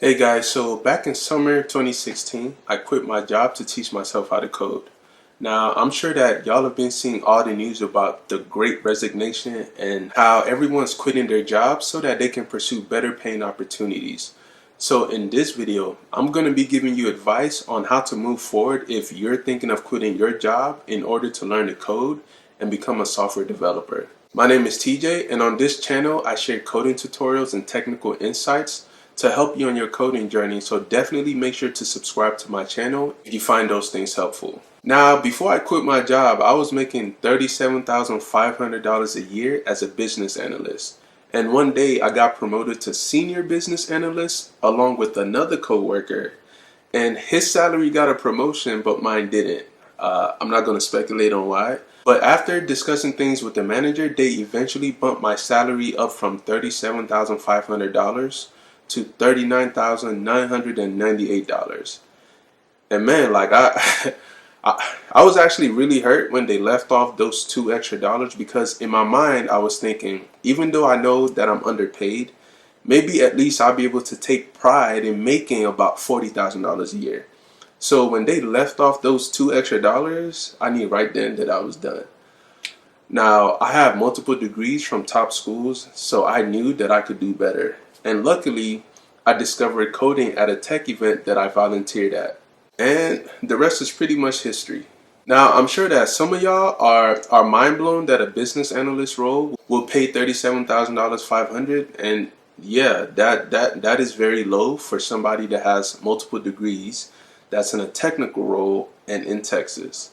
Hey guys, so back in summer 2016, I quit my job to teach myself how to code. Now, I'm sure that y'all have been seeing all the news about the great resignation and how everyone's quitting their jobs so that they can pursue better paying opportunities. So in this video, I'm going to be giving you advice on how to move forward if you're thinking of quitting your job in order to learn to code and become a software developer. My name is TJ, and on this channel, I share coding tutorials and technical insights to help you on your coding journey, so definitely make sure to subscribe to my channel if you find those things helpful. Now, before I quit my job, I was making $37,500 a year as a business analyst. And one day I got promoted to senior business analyst along with another coworker. And his salary got a promotion, but mine didn't. I'm not going to speculate on why. But after discussing things with the manager, they eventually bumped my salary up from $37,500 to $39,998. And man, like I was actually really hurt when they left off those two extra dollars, because in my mind I was thinking, even though I know that I'm underpaid, maybe at least I'll be able to take pride in making about $40,000 a year. So when they left off those two extra dollars, I knew right then that I was done. Now, I have multiple degrees from top schools, so I knew that I could do better. And luckily, I discovered coding at a tech event that I volunteered at. And the rest is pretty much history. Now, I'm sure that some of y'all are mind blown that a business analyst role will pay $37,500, and yeah, that is very low for somebody that has multiple degrees that's in a technical role and in Texas.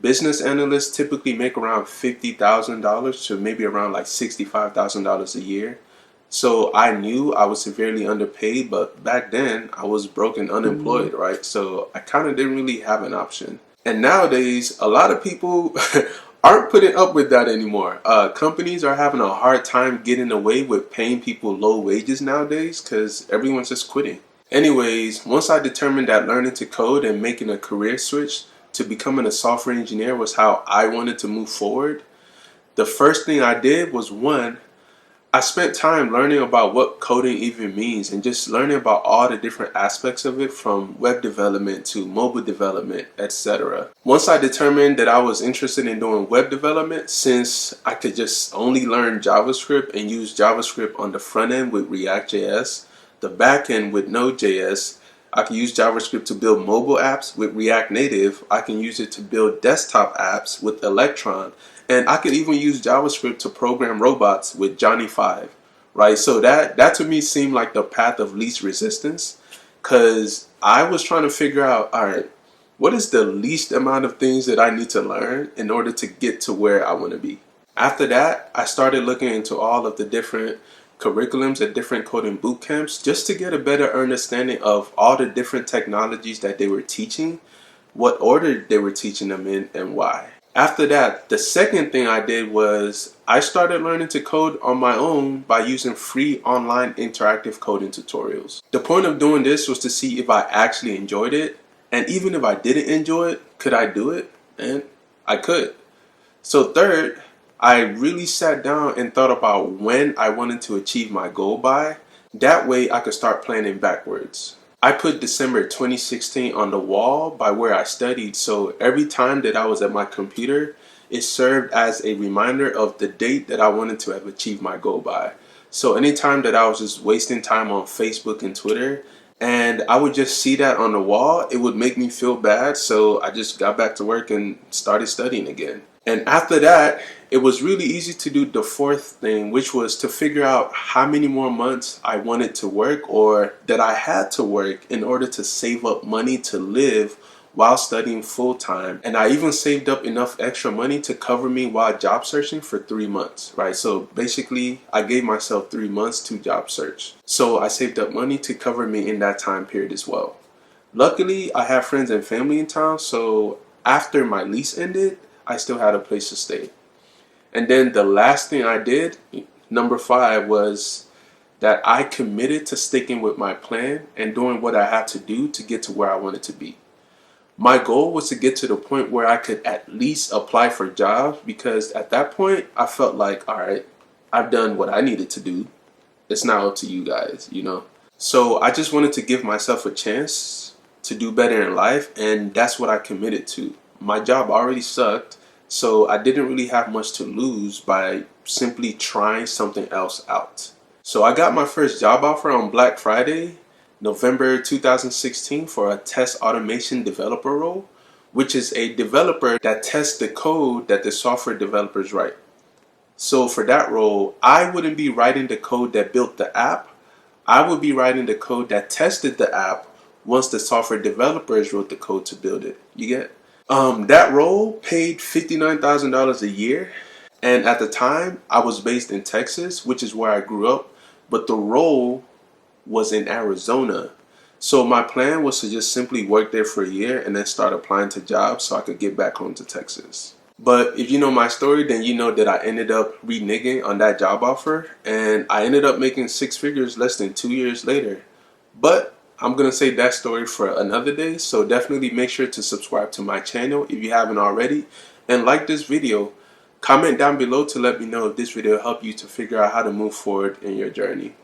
Business analysts typically make around $50,000 to maybe around like $65,000 a year. So I knew I was severely underpaid, but back then I was broke and unemployed, right? So I kind of didn't really have an option. And nowadays, a lot of people aren't putting up with that anymore. Companies are having a hard time getting away with paying people low wages nowadays because everyone's just quitting. Anyways, once I determined that learning to code and making a career switch to becoming a software engineer was how I wanted to move forward, the first thing I did was, one, I spent time learning about what coding even means and just learning about all the different aspects of it, from web development to mobile development, etc. Once I determined that I was interested in doing web development, since I could just only learn JavaScript and use JavaScript on the front end with React.js, the back end with Node.js, I can use JavaScript to build mobile apps with React Native. I can use it to build desktop apps with Electron. And I could even use JavaScript to program robots with Johnny 5, right? So that to me seemed like the path of least resistance, because I was trying to figure out, all right, what is the least amount of things that I need to learn in order to get to where I want to be? After that, I started looking into all of the different curriculums at different coding boot camps just to get a better understanding of all the different technologies that they were teaching, what order they were teaching them in, and why. After that, the second thing I did was I started learning to code on my own by using free online interactive coding tutorials. The point of doing this was to see if I actually enjoyed it, and even if I didn't enjoy it, could I do it? And I could. So third, I really sat down and thought about when I wanted to achieve my goal by. That way I could start planning backwards. I put December 2016 on the wall by where I studied, so every time that I was at my computer, it served as a reminder of the date that I wanted to have achieved my goal by. So anytime that I was just wasting time on Facebook and Twitter, and I would just see that on the wall, it would make me feel bad, so I just got back to work and started studying again. And after that, it was really easy to do the fourth thing, which was to figure out how many more months I wanted to work, or that I had to work, in order to save up money to live while studying full time. And I even saved up enough extra money to cover me while job searching for 3 months, right? So basically, I gave myself 3 months to job search. So I saved up money to cover me in that time period as well. Luckily, I have friends and family in town, so after my lease ended, I still had a place to stay. And then the last thing I did, number 5, was that I committed to sticking with my plan and doing what I had to do to get to where I wanted to be. My goal was to get to the point where I could at least apply for jobs, because at that point I felt like, all right, I've done what I needed to do. It's now up to you guys, you know. So I just wanted to give myself a chance to do better in life, and that's what I committed to. My job already sucked, so I didn't really have much to lose by simply trying something else out. So I got my first job offer on Black Friday, November 2016, for a test automation developer role, which is a developer that tests the code that the software developers write. So for that role, I wouldn't be writing the code that built the app. I would be writing the code that tested the app once the software developers wrote the code to build it. You get? That role paid $59,000 a year. And at the time, I was based in Texas, which is where I grew up. But the role was in Arizona. So my plan was to just simply work there for a year and then start applying to jobs so I could get back home to Texas. But if you know my story, then you know that I ended up reneging on that job offer, and I ended up making six figures less than 2 years later. But I'm going to save that story for another day, so definitely make sure to subscribe to my channel if you haven't already, and like this video. Comment down below to let me know if this video helped you to figure out how to move forward in your journey.